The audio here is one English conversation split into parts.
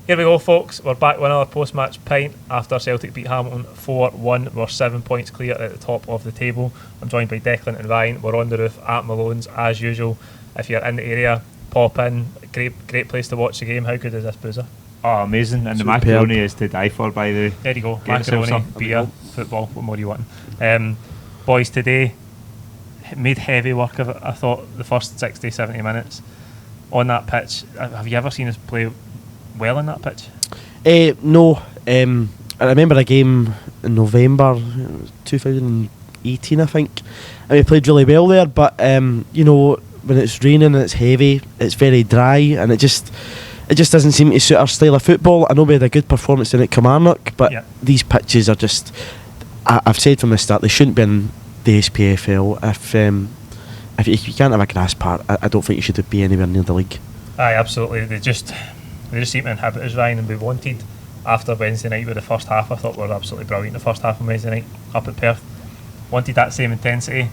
Here we go, folks. We're back with another post-match pint after Celtic beat Hamilton 4-1. We're 7 points clear at the top of the table. I'm joined by Declan and Ryan. We're on the roof at Malone's as usual. If you're in the area, pop in. Great place to watch the game. How good is this boozer? Oh, amazing. And the macaroni is to die for, by the way. There you go. Macaroni, beer, football. What more do you want? Boys, today made heavy work of it. I thought the first 60, 70 minutes on that pitch. Have you ever seen us play well in that pitch? No. I remember a game in November 2018, I think, and we played really well there, but you know, when it's raining and it's heavy, it's very dry, and it just doesn't seem to suit our style of football. I know we had a good performance in at Kilmarnock, but these pitches are just, I've said from the start, they shouldn't be in the SPFL. If you can't have a grass part, I don't think you should be anywhere near the league. Aye, absolutely. They just seem to inhabit us, Ryan, and we wanted, after Wednesday night with the first half, I thought we were absolutely brilliant the first half of Wednesday night up at Perth. Wanted that same intensity,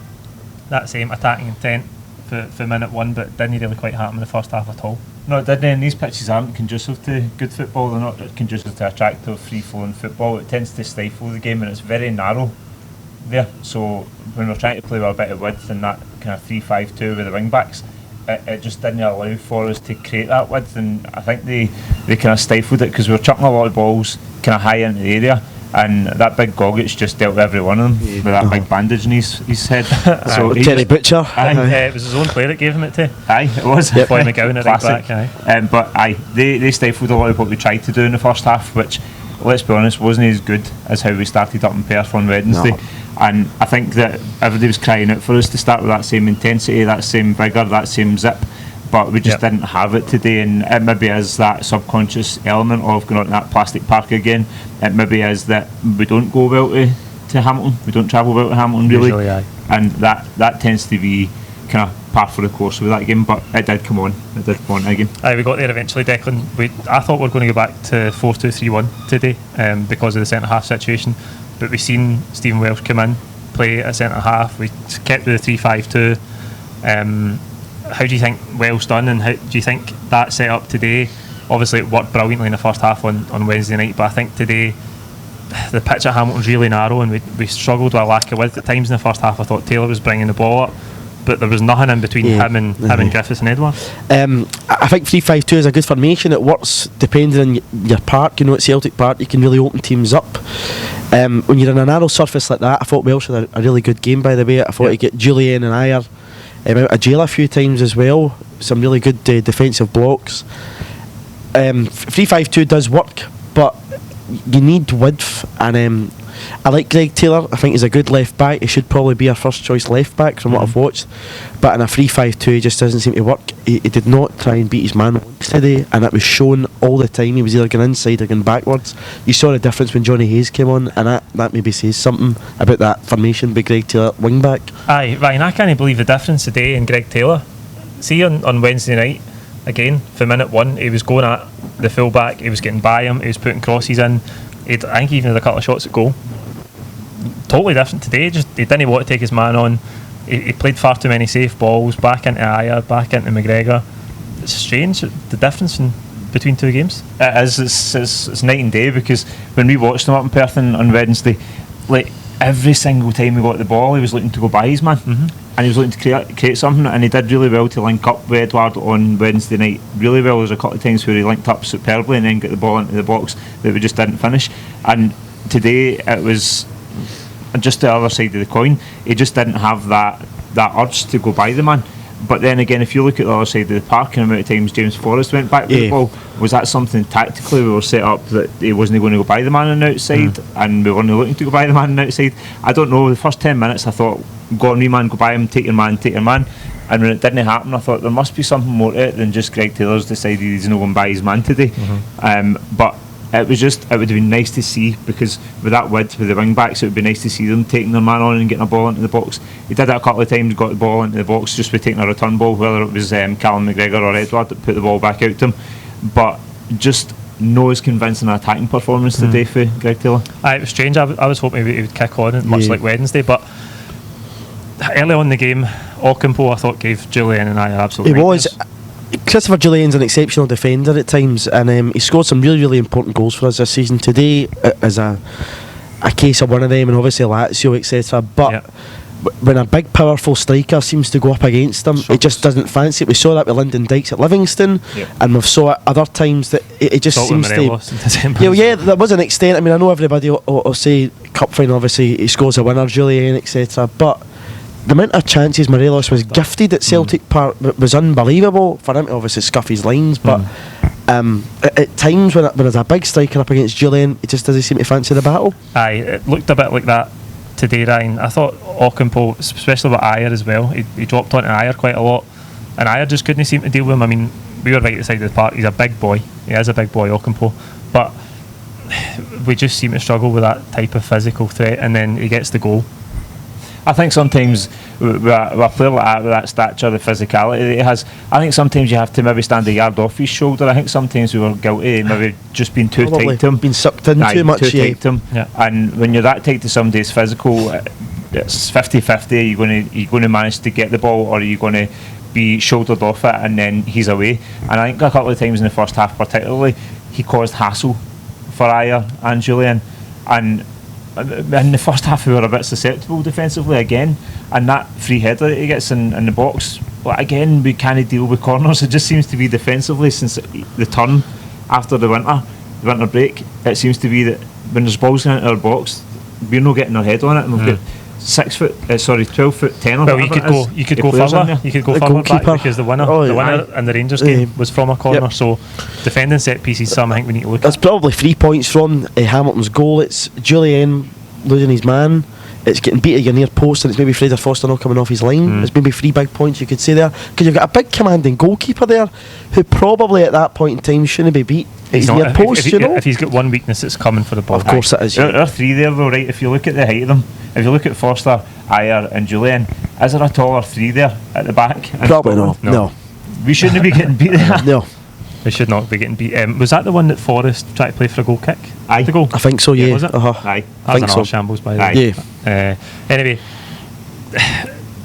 that same attacking intent for minute one, but it didn't really quite happen in the first half at all. No, it didn't, and these pitches aren't conducive to good football. They're not conducive to attractive, free-flowing football. It tends to stifle the game, and it's very narrow there. So when we're trying to play with a bit of width and that kind of 3-5-2 with the wing-backs, it just didn't allow for us to create that width, and I think they kind of stifled it because we were chucking a lot of balls kind of high into the area, and that big Gogic just dealt with every one of them with that big bandage in his head. So Terry Butcher. It was his own player that gave him it to. Aye, it was. Boy McGowan at right back. But they stifled a lot of what we tried to do in the first half, which, let's be honest, wasn't as good as how we started up in Perth on Wednesday. No. And I think that everybody was crying out for us to start with that same intensity, that same vigour, that same zip, but we just didn't have it today. And it maybe is that subconscious element of going on to that plastic park again. It maybe is that we don't go well to Hamilton, we don't travel well to Hamilton really. Usually, aye. And that tends to be kind of par for the course with that game, but it did come on again. Aye, we got there eventually, Declan. I thought we were going to go back to 4-2-3-1 today because of the centre half situation. But we've seen Stephen Welsh come in, play at centre half. We kept with the 3-5-2. How do you think Welsh done, and how do you think that set up today? Obviously it worked brilliantly in the first half on Wednesday night, but I think today the pitch at Hamilton's really narrow, and we struggled with a lack of width at times in the first half. I thought Taylor was bringing the ball up, but there was nothing in between him and Griffiths and Edouard. I think 3-5-2 is a good formation. It works depending on your park. You know, at Celtic Park you can really open teams up. When you're in a narrow surface like that, I thought Welsh had a really good game, by the way. I thought he get Jullien and Ayer out of jail a few times as well. Some really good defensive blocks. 3-5-2 does work, but you need width, and I like Greg Taylor. I think he's a good left back. He should probably be our first choice left back from what I've watched, but in a 3-5-2 he just doesn't seem to work. He did not try and beat his man today, and it was shown all the time. He was either going inside or going backwards. You saw the difference when Johnny Hayes came on, and that maybe says something about that formation by Greg Taylor wing back. Aye, Ryan, I can't believe the difference today in Greg Taylor. See on Wednesday night, again, for minute one, he was going at the full back, he was getting by him, he was putting crosses in. I think he even had a couple of shots at goal. Totally different today. Just he didn't want to take his man on. He played far too many safe balls, back into Ayer, back into McGregor. It's strange, the difference between two games. It is. It's night and day, because when we watched him up in Perth on Wednesday, like every single time he got the ball, he was looking to go by his man, and he was looking to create something, and he did really well to link up with Edouard on Wednesday night. Really well. There was a couple of times where he linked up superbly and then got the ball into the box that we just didn't finish. And today it was just the other side of the coin. He just didn't have that urge to go by the man. But then again, if you look at the other side of the park and the amount of times James Forrest went back with the ball, was that something tactically we were set up that he wasn't going to go by the man on the outside, and we weren't looking to go by the man on the outside? I don't know. The first 10 minutes I thought, go on, wee man, go by him, take your man. And when it didn't happen, I thought there must be something more to it than just Greg Taylor's decided he's not going by his man today. But it would have been nice to see, because with that width with the wing backs, it would be nice to see them taking their man on and getting a ball into the box. He did that a couple of times, got the ball into the box just by taking a return ball, whether it was Callum McGregor or Edouard that put the ball back out to him. But just no as convincing an attacking performance today for Greg Taylor. It was strange. I was hoping he would kick on much like Wednesday, but early on in the game, Ocampo I thought gave Jullien and I absolutely. Christopher Jullien's an exceptional defender at times, and he scored some really, really important goals for us this season. Today is a case of one of them, and obviously Lazio, etc. But when a big, powerful striker seems to go up against him, it just doesn't fancy it. We saw that with Lyndon Dykes at Livingston, and we've saw it other times that it just seems to. Yeah, there was an extent. I mean, I know everybody will say cup final, obviously he scores a winner, Jullien, etc. But the amount of chances Morelos was gifted at Celtic Park was unbelievable for him to obviously scuff his lines, but at times when there's a big striker up against Jullien, it just doesn't seem to fancy the battle. Aye, it looked a bit like that today, Ryan. I thought Ocampo, especially with Ayer as well, he dropped onto Ayer quite a lot, and Ayer just couldn't seem to deal with him. I mean, we were right at the side of the park. He's a big boy. He is a big boy, Ocampo, but we just seem to struggle with that type of physical threat, and then he gets the goal. I think sometimes with a player like that, with that stature, the physicality that he has, I think sometimes you have to maybe stand a yard off his shoulder. I think sometimes we were guilty of maybe just being too tight to him. Being sucked in too much. Tight to him. Yeah. And when you're that tight to somebody, it's physical. It's 50-50. Are you going to manage to get the ball, or are you going to be shouldered off it and then he's away? And I think a couple of times in the first half particularly, he caused hassle for Ayer and Jullien. And in the first half we were a bit susceptible defensively again, and that free header that he gets in the box, well, again we can't deal with corners. It just seems to be defensively since the turn after the winter break, it seems to be that when there's balls going into our box, we're not getting our head on it, and we've got 12 foot 10 well, you could go further back, because the winner in the Rangers game was from a corner. So defending set pieces, something I think we need to look at. That's probably 3 points from Hamilton's goal. It's Jullien losing his man, it's getting beat at your near post, and it's maybe Fraser Foster not coming off his line. It's maybe 3 big points you could say there, because you've got a big commanding goalkeeper there who probably at that point in time shouldn't be beat. He's near post, if he's got one weakness, it's coming for the ball. Of course it is. There are 3 there though, right? If you look at the height of them, if you look at Foster, Ayer and Jullien, is there a taller 3 there at the back? Probably not. No. We shouldn't be getting beat there. No. We should not be getting beat. Was that the one that Forrest tried to play for a goal kick? Aye. The goal? I think so, yeah. Was it? Aye. That was another shambles, by the way. Yeah. Anyway,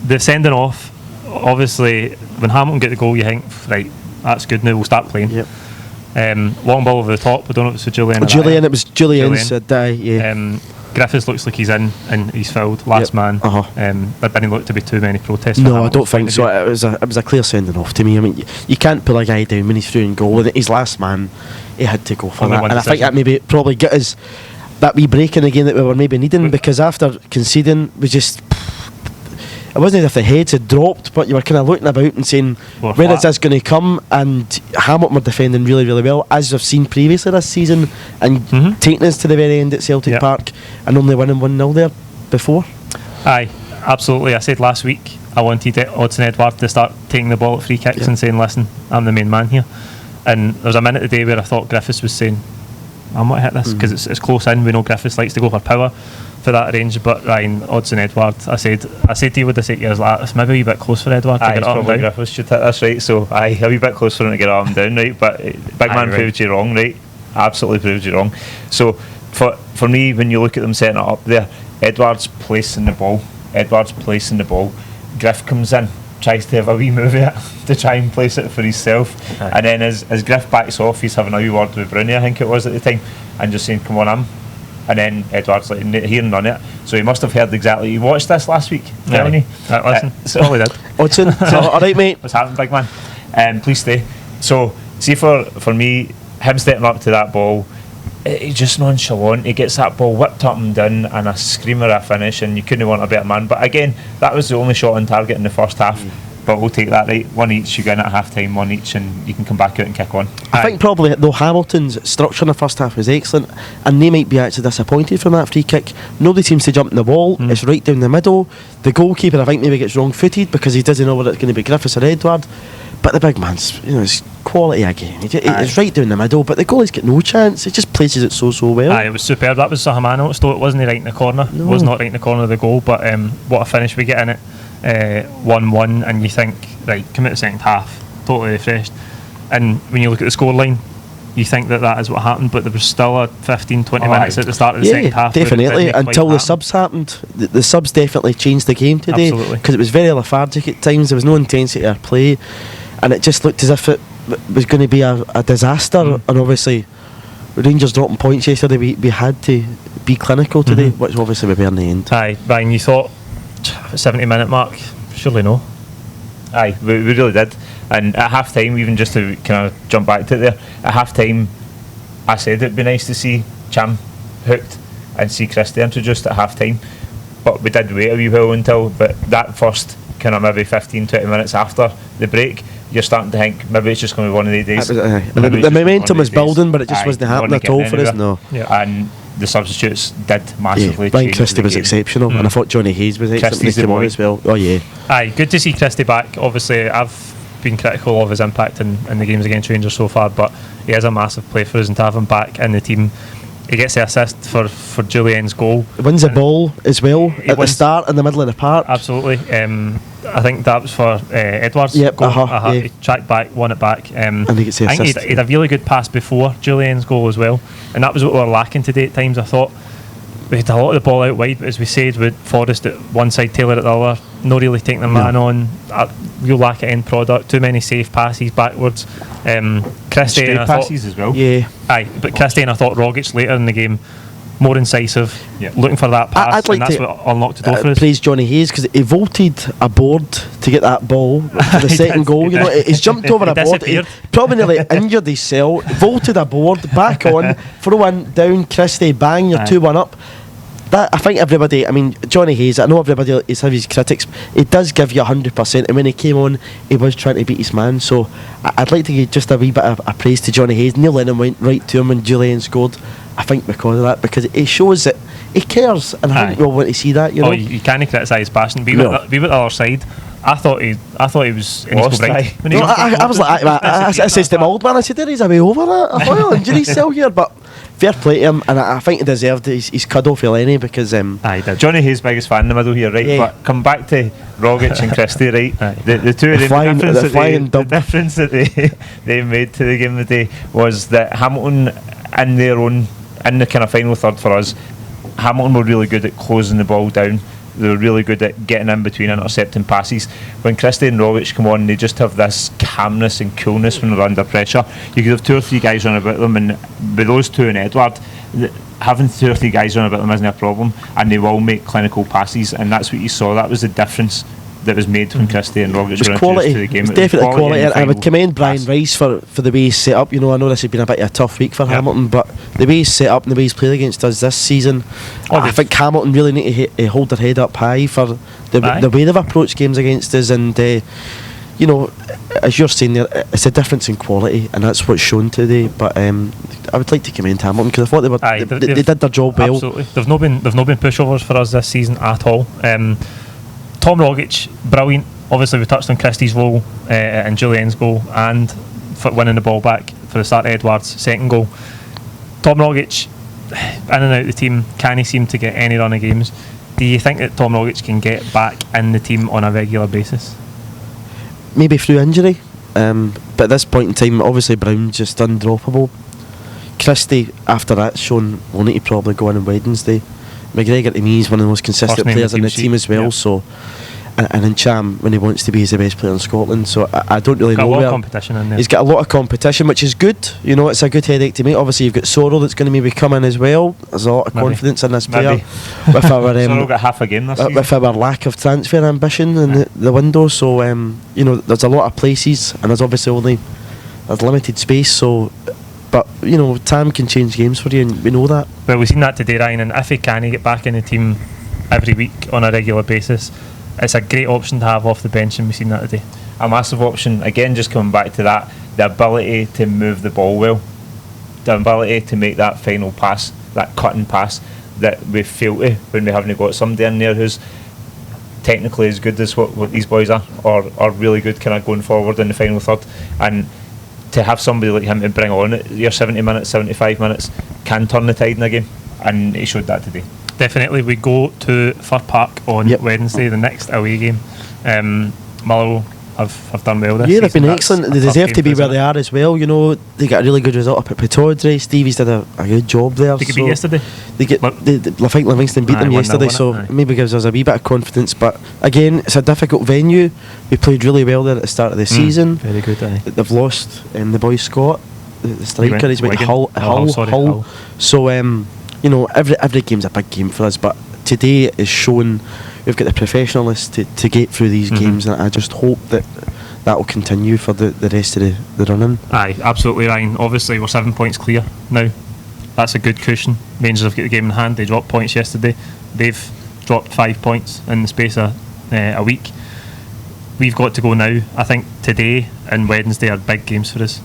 the sending off, obviously, when Hamilton get the goal, you think, right, that's good now, we'll start playing. Yep. Long ball over the top, I don't know if it was Jullien. It was Julien's day, yeah. Griffiths looks like he's in and he's fouled, last man. There didn't look to be too many protests. No, I don't think so. It was a clear sending off to me. I mean, you can't pull a guy down when he's through and goal. His last man, he had to go for that. And I think that maybe probably got us that wee break in the game that we were maybe needing, because after conceding, we just... It wasn't as if the heads had dropped, but you were kind of looking about and saying, where is this going to come? And Hamilton were defending really, really well, as we've seen previously this season, and taking us to the very end at Celtic Park and only winning 1-0 there before. Aye, absolutely. I said last week I wanted Odsonne Edouard to start taking the ball at free kicks and saying, listen, I'm the main man here. And there was a minute today where I thought Griffiths was saying, I'm going to hit this, because it's close in. We know Griffiths likes to go for power for that range, but Ryan, Odsonne Edouard, I said to you with the 8 years like it's maybe a wee bit close for Edouard to get up and down. Griffiths should hit this, right? So a wee bit close for him to get up and down, right? But big man proved you wrong, right? Absolutely proved you wrong. So for me, when you look at them setting it up there, Edouard's placing the ball, Griff comes in, tries to have a wee move at it to try and place it for himself, and then as Griff backs off, he's having a wee word with Bruni, I think it was at the time, and just saying, come on, and then Edouard's like hearing on it, so he must have heard exactly. He watched this last week, telling you. Listen, so probably did. Odsonne, alright mate. What's happening, big man? Please stay. So see, for me, him stepping up to that ball, he's just nonchalant. He gets that ball whipped up and down, and a screamer of a finish, and you couldn't want a better man. But again, that was the only shot on target in the first half. But we'll take that, right? One each, you go in at half time, one each, and you can come back out and kick on. I think probably though Hamilton's structure in the first half was excellent, and they might be actually disappointed from that free kick. Nobody seems to jump in the wall. It's right down the middle. The goalkeeper, I think, maybe gets wrong footed because he doesn't know whether it's going to be Griffiths or Edouard. But the big man's, it's quality again. It's right down the middle, but the goalie's got no chance. He just places it so well. It was superb. That was Sahamano. It wasn't right in the corner. No. It was not right in the corner of the goal. But what a finish we get in it. 1-1, and you think, right, come out the second half, totally refreshed. And when you look at the scoreline, you think that is what happened, but there was still a 15-20 minutes at the start of the second half. Definitely, until the subs happened. The subs definitely changed the game today, because it was very lethargic at times. There was no intensity of play. and it just looked as if it was going to be a disaster. And obviously, Rangers dropping points yesterday, we had to be clinical today, which obviously we were in the end. Aye, Brian, you thought 70-minute mark? Surely no. Aye, we really did. And at half time, even just to kind of jump back to it there, at half time, I said it'd be nice to see Cham hooked and see Christie introduced at half time. But we did wait a wee while until, but that first kind of maybe 15-20 minutes after the break, you're starting to think maybe it's just going to be one of the days. The momentum was building, but it just wasn't happening at all for us. No. Yeah. And the substitutes did massively Brian change Christie was exceptional, and I thought Johnny Hayes was excellent as well. Oh yeah. Aye, good to see Christie back. Obviously, I've been critical of his impact in the games against Rangers so far, but he is a massive play for us, and to have him back in the team. He gets the assist for Jullien's goal. He wins the ball as well at the start in the middle of the park. Absolutely. I think that was for Edouard's goal. Yeah. He tracked back, won it back. And he gets the assist. I think he had a really good pass before Jullien's goal as well, and that was what we were lacking today at times. I thought we had a lot of the ball out wide, but as we said, with Forrest at one side, Taylor at the other, not really taking the man on, a real lack of end product, too many safe passes backwards. Christie straight passes as well. Yeah. Aye, but Christie and I thought Rogic later in the game, more incisive, looking for that pass, and that's what unlocked the door for us. Praise Johnny Hayes because he vaulted aboard to get that ball for the second goal. You know, he's jumped over a board. He probably nearly injured himself. Vaulted aboard, back on, throw in, down, Christie, bang, you're 2-1 up. That, I think everybody, I mean, Johnny Hayes, I know everybody is his critics, he does give you 100%, and when he came on, he was trying to beat his man, so I'd like to give just a wee bit of a praise to Johnny Hayes. Neil Lennon went right to him when Jullien scored, I think because of that, because it shows that he cares, and I think we all want to see that, you know. You can't criticise passion, be with the other side. I thought he was in his break. No, I was like, I said to my old man, I said, he's a way over that. I thought he'll injure himself here, but fair play to him, and I think he deserved his cuddle for Lenny because he did. Johnny Hayes' biggest fan in the middle here, right? Yeah. But come back to Rogic and Christie, right? The two of them, the difference that they made to the game of the day was that Hamilton in the kind of final third for us, Hamilton were really good at closing the ball down. They were really good at getting in between, intercepting passes. When Christie and Rogic come on, they just have this calmness and coolness when they're under pressure. You could have 2 or 3 guys run about them, and with those two and Edouard, having 2 or 3 guys run about them isn't a problem, and they will make clinical passes, and that's what you saw. That was the difference that was made when Christie and Rogic were introduced to the game. It was definitely quality. I would commend Brian Rice for the way he's set up. You know, I know this has been a bit of a tough week for Hamilton, but the way he's set up and the way he's played against us this season, I think Hamilton really need to hold their head up high for the way they've approached games against us, and you know, as you're saying there, it's a difference in quality, and that's what's shown today. But I would like to commend Hamilton because I thought they did their job well. Absolutely, they've not been pushovers for us this season at all. Tom Rogic, brilliant. Obviously, we touched on Christie's goal and Jullien's goal, and for winning the ball back for the start of Edouard's second goal. Tom Rogic, in and out of the team, can he seem to get any run of games? Do you think that Tom Rogic can get back in the team on a regular basis? Maybe through injury, but at this point in time, obviously Brown's just undroppable. Christie, after that's shown, will need to probably go on Wednesday. McGregor to me is one of the most consistent players in the team as well. So, and in Cham, when he wants to be, he's the best player in Scotland. So I don't really know. Got a lot of competition in there. He's got a lot of competition, which is good. You know, it's a good headache to meet. Obviously, you've got Sorrell that's going to maybe come in as well. There's a lot of confidence in this player. With our Sorrell got half a game this season. With our lack of transfer ambition in the window. So you know, there's a lot of places, and there's obviously there's limited space. So. But, you know, time can change games for you, and we know that. Well, we've seen that today, Ryan, and if he can get back in the team every week on a regular basis, it's a great option to have off the bench, and we've seen that today. A massive option. Again, just coming back to that, the ability to move the ball well, the ability to make that final pass, that cutting pass that we feel to when we haven't got somebody in there who's technically as good as what these boys are, or are really good kind of going forward in the final third. And to have somebody like him to bring on your 70 minutes, 75 minutes can turn the tide in a game, and he showed that today. Definitely. We go to Fir Park on Wednesday, the next away game. Motherwell have done well this Yeah, they've season. been That's excellent. a They tough deserve game to be for where us, they are as well. You know, they got a really good result up at Pittodrie. Stevie's did a good job there. They could beat yesterday. I think Livingston beat them yesterday, so Aye. maybe gives us a wee bit of confidence. But again, it's a difficult venue. We played really well there at the start of the season. Very good. Aye. They've lost the boy Scott, the striker. went He's went Wigan. Hull. So you know, every game's a big game for us. But today is showing we've got the professionalists to get through these games, and I just hope that will continue for the rest of the run-in. Aye, absolutely, Ryan. Obviously, we're 7 points clear now. That's a good cushion. Rangers have got the game in hand. They dropped points yesterday. They've dropped 5 points in the space of a week. We've got to go now. I think today and Wednesday are big games for us.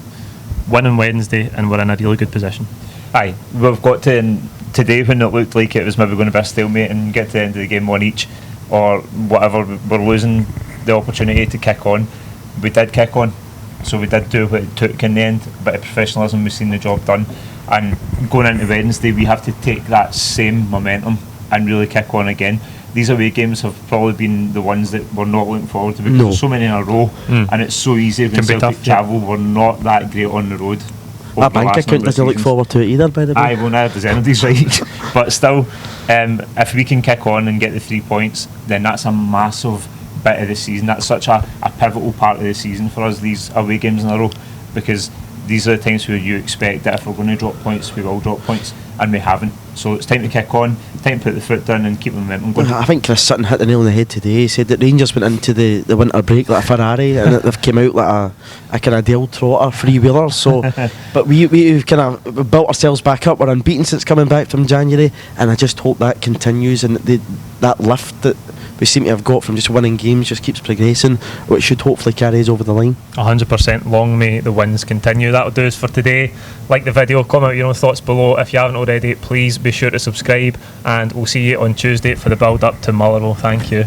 Win on Wednesday and we're in a really good position. Aye, we've got to, and today when it looked like it was maybe going to be a stalemate and get to the end of the game one each or whatever, we're losing the opportunity to kick on. We did kick on, so we did do what it took in the end. A bit of professionalism, we've seen the job done, and going into Wednesday we have to take that same momentum and really kick on again. These away games have probably been the ones that we're not looking forward to because there's so many in a row, and it's so easy when Celtic tough, travel. We're not that great on the road. That bank account doesn't look forward to it either, by the way. Aye, well, now does anybody's right. But still, if we can kick on and get the 3 points, then that's a massive bit of the season. That's such a pivotal part of the season for us, these away games in a row, because these are the times where you expect that if we're going to drop points, we will drop points, and we haven't. So it's time to kick on, time to put the foot down and keep the momentum going. I think Chris Sutton hit the nail on the head today. He said that Rangers went into the winter break like a Ferrari and they've came out like a kind of Dale Trotter freewheeler. So, but we've kind of built ourselves back up. We're unbeaten since coming back from January, and I just hope that continues and that lift that we seem to have got from just winning games just keeps progressing, which should hopefully carry us over the line. 100%. Long may the wins continue. That'll do us for today. Like the video, comment out your own thoughts below. If you haven't already, please be sure to subscribe, and we'll see you on Tuesday for the build up to Motherwell. Thank you.